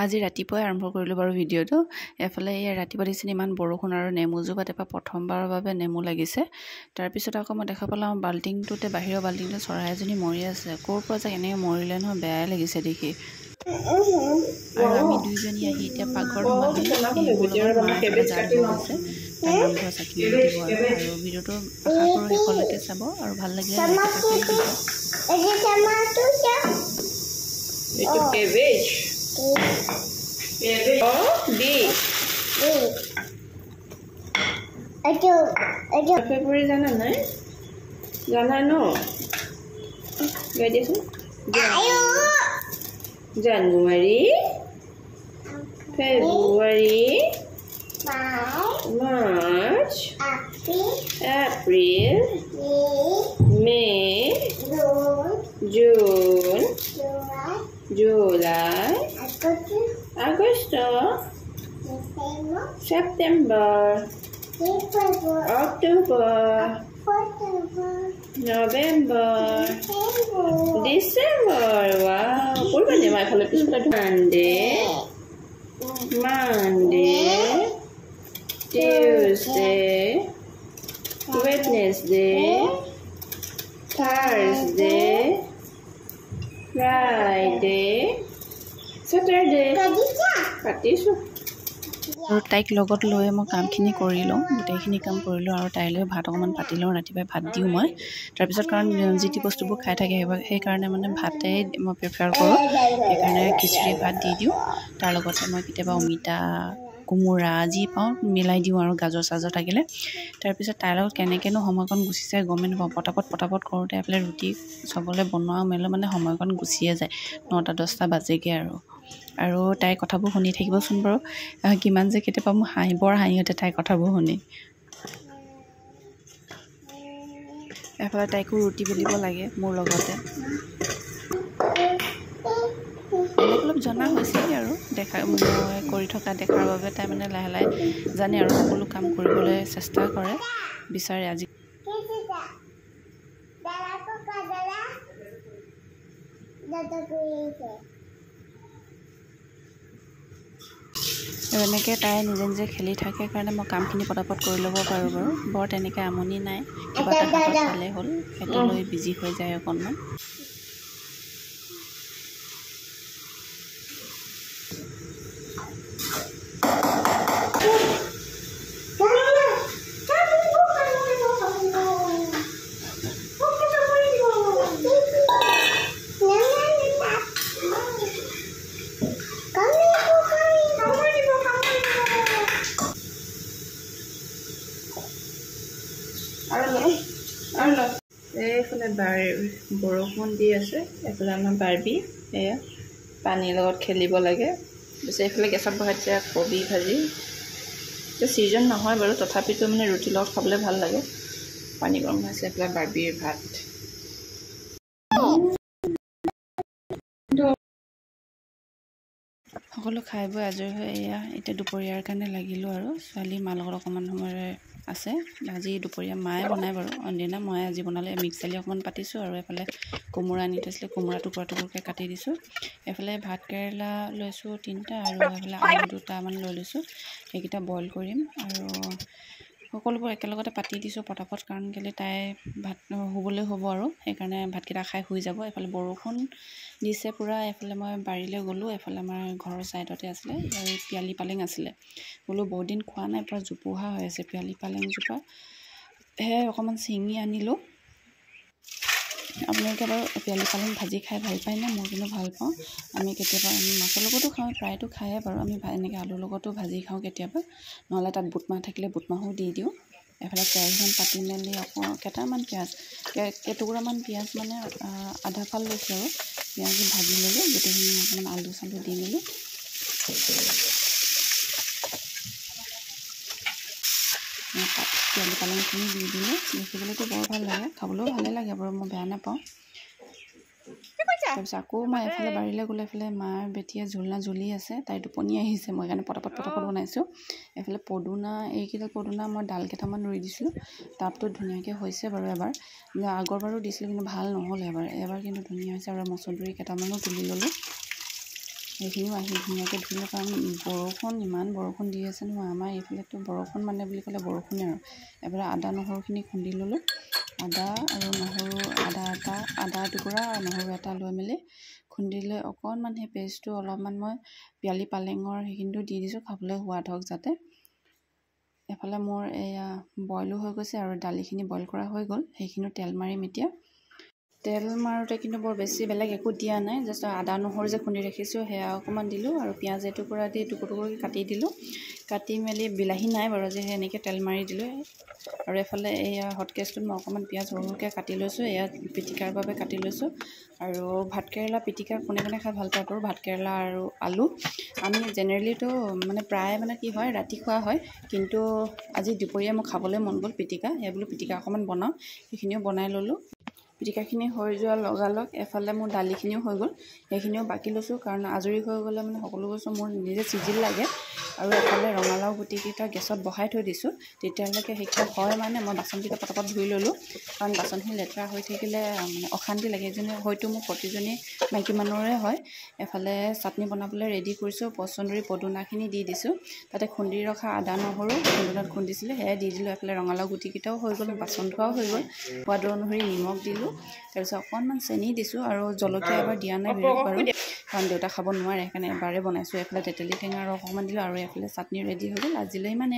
আজি ৰাতিপুৱাই আৰম্ভ কৰিলোঁ বাৰু ভিডিঅ'টো। এফালে এই ৰাতিপুৱা দিছিল ইমান বৰষুণ আৰু নেমুজোপাত এপাহ প্ৰথমবাৰৰ বাবে নেমু লাগিছে। তাৰপিছত আকৌ মই দেখা পালোঁ বাল্টিংটোতে বাহিৰৰ বাল্টিংটো চৰাই এজনী মৰি আছে। ক'ৰ পৰা যে এনেকৈ মৰিলে নহয়, বেয়াই লাগিছে দেখি। আৰু আমি দুইজনী আহি এতিয়া পাকঘৰত সোমালোহি। মোৰ লগত মা এফালে গা ধুব গৈছে, তাই নামঘৰ চাকি দিব আৰু ভিডিঅ'টো আশা কৰোঁ শেষলৈকে চাব আৰু ভাল লাগিলে লাইক এটা কৰি দিব। Itu cabbage. Cabbage. Oh, beef. February jana nai? Jana no. Ready so? January. February. March. April. May. June. July, August, September, October, November, December. Wow, what was my favorite? Monday, Tuesday, Wednesday, Thursday, Friday, Saturday. পাতিছোঁ। আৰু তাইক লগত লৈ মই কামখিনি কৰি লওঁ, গোটেইখিনি কাম কৰিলোঁ আৰু তাইলৈ ভাত অকণমান পাতি লওঁ। ৰাতিপুৱাই ভাত দিওঁ মই। তাৰপিছত কাৰণ যি টি বস্তুবোৰ খাই থাকে, সেইকাৰণে মানে ভাতেই মই প্ৰিফাৰ কৰোঁ। সেইকাৰণে খিচিৰি ভাত দি দিওঁ। তাৰ লগতে মই কেতিয়াবা অমিতা, কোমোৰা যি পাওঁ মিলাই দিওঁ আৰু গাজৰ চাজৰ থাকিলে। তাৰপিছত তাইৰ লগত কেনেকৈনো সময়কণ গুচি যায় গমেই নাপাওঁ। পটাপট কৰোঁতে এফালে ৰুটি চবলৈ বনোৱা মেলো মানে সময়কণ গুচিয়ে যায়, 9-10টা বাজেগৈ আৰু তাইৰ কথাবোৰ শুনি থাকিবচোন বাৰু। কিমান যে কেতিয়াবা মোৰ বৰ হাঁহি উঠে তাইৰ কথাবোৰ শুনি। এফালে তাইকো ৰুটি বেলিব লাগে মোৰ লগতে। অলপ জনা হৈছেগৈ আৰু মই কৰি থকা দেখাৰ বাবে তাই মানে লাহে লাহে জানে আৰু সকলো কাম কৰিবলৈ চেষ্টা কৰে, বিচাৰে। আজি এনেকৈ তাই নিজে নিজে খেলি থাকে কাৰণে মই কামখিনি পটাপট কৰি ল'ব পাৰোঁ বাৰু। বৰ তেনেকৈ আমনি নাই, কিবা এটা হাতত পালে হ'ল, সেইটো লৈ বিজি হৈ যায় অকণমান। এইফালে বৰষুণ দি আছে, এইফালে আমাৰ বাৰ্বি এয়া পানীৰ লগত খেলিব লাগে। পিছে এইফালে গেছত বহাই দিছে কবি ভাজি। এতিয়া ছিজন নহয় বাৰু, তথাপিতো মানে ৰুটিৰ লগত খাবলৈ ভাল লাগে। পানী গৰম হৈ আছে। এইফালে বাৰ্বিৰ ভাত। সকলো খাই বৈ আজৰি হৈ এয়া এতিয়া দুপৰীয়াৰ কাৰণে লাগিলোঁ আৰু ছোৱালী মাৰ লগত অকণমান সময় আছে। আজি দুপৰীয়া মায়ে বনায় বাৰু, অন্যদিনা মই আজি বনালে মিক্স দালি অকণমান পাতিছোঁ আৰু এফালে কোমোৰা আনি থৈছিলে, কোমোৰা টুকুৰাকৈ কাটি দিছোঁ। এফালে ভাত কেৰেলা লৈছোঁ 3টা আৰু এফালে আলু 2টামান লৈ লৈছোঁ। সেইকেইটা বইল কৰিম আৰু সকলোবোৰ একেলগতে পাতি দিছোঁ পটাপট, কাৰণ কেলৈ তাই ভাত শুবলৈ হ'ব আৰু সেইকাৰণে ভাতকেইটা খাই শুই যাব। এফালে বৰষুণ দিছে পূৰা। এফালে মই বাৰীলৈ গ'লোঁ। এফালে আমাৰ ঘৰৰ ছাইডতে আছিলে এই পিয়ালি পালেং আছিলে, বোলো বহুত দিন খোৱা নাই, পূৰা জোপোহা হৈ আছে পিয়ালি পালেংজোপা। সেয়াই অকণমান ছিঙি আনিলোঁ। আপোনালোকে বাৰু পিয়ালি পালেং ভাজি খাই ভাল পায়নে? মই কিন্তু ভাল পাওঁ। আমি কেতিয়াবা মাছৰ লগতো খাওঁ, প্ৰায়টো খায়ে বাৰু। আমি এনেকৈ আলুৰ লগতো ভাজি খাওঁ কেতিয়াবা, নহ'লে তাত বুটমাহ থাকিলে বুটমাহো দি দিওঁ। এফালে কেৰাহীখন পাতি মেলি কেইটামান পিঁয়াজ, কেইটুকুৰামান পিঁয়াজ মানে আধা ফাল লৈছোঁ আৰু পিঁয়াজ ভাজি ল'লোঁ। গোটেইখিনি অকণমান আলু চালু দি মেলি তাত পিয়ালি পালেংখিনি দি দিলোঁ। দেখিবলৈতো বৰ ভাল লাগে, খাবলৈও ভালে লাগে বাৰু, মই বেয়া নাপাওঁ। তাৰপিছত আকৌ মই এফালে বাৰীলৈ গ'লে এফালে মাৰ বেটীয়ে ঝুলনা ঝুলি আছে, তাই টোপনি আহিছে। মই সেইকাৰণে পটাপট বনাইছোঁ। এফালে পদুনা, এইকেইডাল পদুনা মই ডাল কেইটামান ৰুই দিছিলোঁ। টাবটো ধুনীয়াকৈ হৈছে বাৰু এবাৰ, আগৰবাৰো দিছিলোঁ কিন্তু ভাল নহ'ল এবাৰ কিন্তু ধুনীয়া হৈছে। আৰু মচন্দৰী কেইটামানো তুলি ল'লোঁ। সেইখিনিও আহি ধুনীয়াকৈ ধুলোঁ, কাৰণ বৰষুণ ইমান বৰষুণ দি আছে নহয় আমাৰ এইফালেতো বৰষুণ মানে বুলি ক'লে বৰষুণে আৰু। এবাৰ আদা নহৰুখিনি খুন্দি ল'লোঁ, আদা আৰু নহৰু, আদা টুকুৰা নহৰু এটা লৈ মেলি খুন্দি লৈ অকণমান সেই পেষ্টটো অলপমান মই পিয়ালি পালেঙৰ সেইখিনিতো দি দিছোঁ খাবলৈ সোৱাদ হওক যাতে। এফালে মোৰ এয়া বইলো হৈ গৈছে আৰু দালিখিনি বইল কৰা হৈ গ'ল, সেইখিনিও তেল মাৰিম এতিয়া। তেল মাৰোঁতে কিন্তু বৰ বেছি বেলেগ একো দিয়া নাই, জাষ্ট আদা নহৰু যে খুন্দি ৰাখিছোঁ সেয়া অকণমান দিলোঁ আৰু পিঁয়াজ এটুকুৰা দি টুকুৰকৈ কাটি দিলোঁ। কাটি মেলি বিলাহী নাই বাৰু যে সেনেকৈ তেল মাৰি দিলোঁ। আৰু এফালে এয়া হটকেছটোত মই অকণমান পিঁয়াজ সৰুকৈ কাটি লৈছোঁ, এয়া পিটিকাৰ বাবে কাটি লৈছোঁ। আৰু ভাতকেৰেলা পিটিকা কোনে কোনে খাই ভাল পায় বাৰু, ভাতকেৰেলা আৰু আলু। আমি জেনেৰেলিটো মানে প্ৰায় মানে কি হয় ৰাতি খোৱা হয়, কিন্তু আজি দুপৰীয়া মোক খাবলৈ মন গ'ল পিটিকা, সেই বোলো পিটিকা অকণমান বনাওঁ, সেইখিনিও বনাই ল'লোঁ। পিটিকাখিনি হৈ যোৱা লগালগ এফালে মোৰ দালিখিনিও হৈ গ'ল, সেইখিনিও বাকি লৈছোঁ, কাৰণ আজৰি হৈ গ'লে মানে সকলো বস্তু মোৰ নিজে চিজিল লাগে। আৰু এফালে ৰঙালাও গুটিকেইটা গেছত বহাই থৈ দিছোঁ, তেতিয়ালৈকে সেইকেইটা হয় মানে মই বাচনকেইটা পটাপট ধুই ল'লোঁ, কাৰণ বাচনখিনি লেতেৰা হৈ থাকিলে মানে অশান্তি লাগে, যেনে হয়তো মোৰ প্ৰতিজনী মাইকী মানুহৰে হয়। এফালে চাটনি বনাবলৈ ৰেডি কৰিছোঁ, পচন্দৰী পদুনাখিনি দি দিছোঁ, তাতে খুন্দি ৰখা আদা নহৰু খুন্দনত খুন্দিছিলোঁ সেয়াই দি দিলোঁ। এফালে ৰঙালাও গুটিকেইটাও হৈ গ'ল, বাচন ধোৱাও হৈ গ'ল, সোৱাদ অনুসৰি নিমখ দিলোঁ, তাৰপিছত অকণমান চেনি দিছোঁ আৰু জলকীয়া এবাৰ দিয়া নাই বাৰু, কাৰণ দেউতা খাব নোৱাৰে সেইকাৰণে এবাৰে বনাইছোঁ। এফালে তেতেলী টেঙা ৰস অকণমান দিলোঁ আৰু এফালে চাটনি ৰেডি হৈ গ'ল। আজিলৈ ইমানে।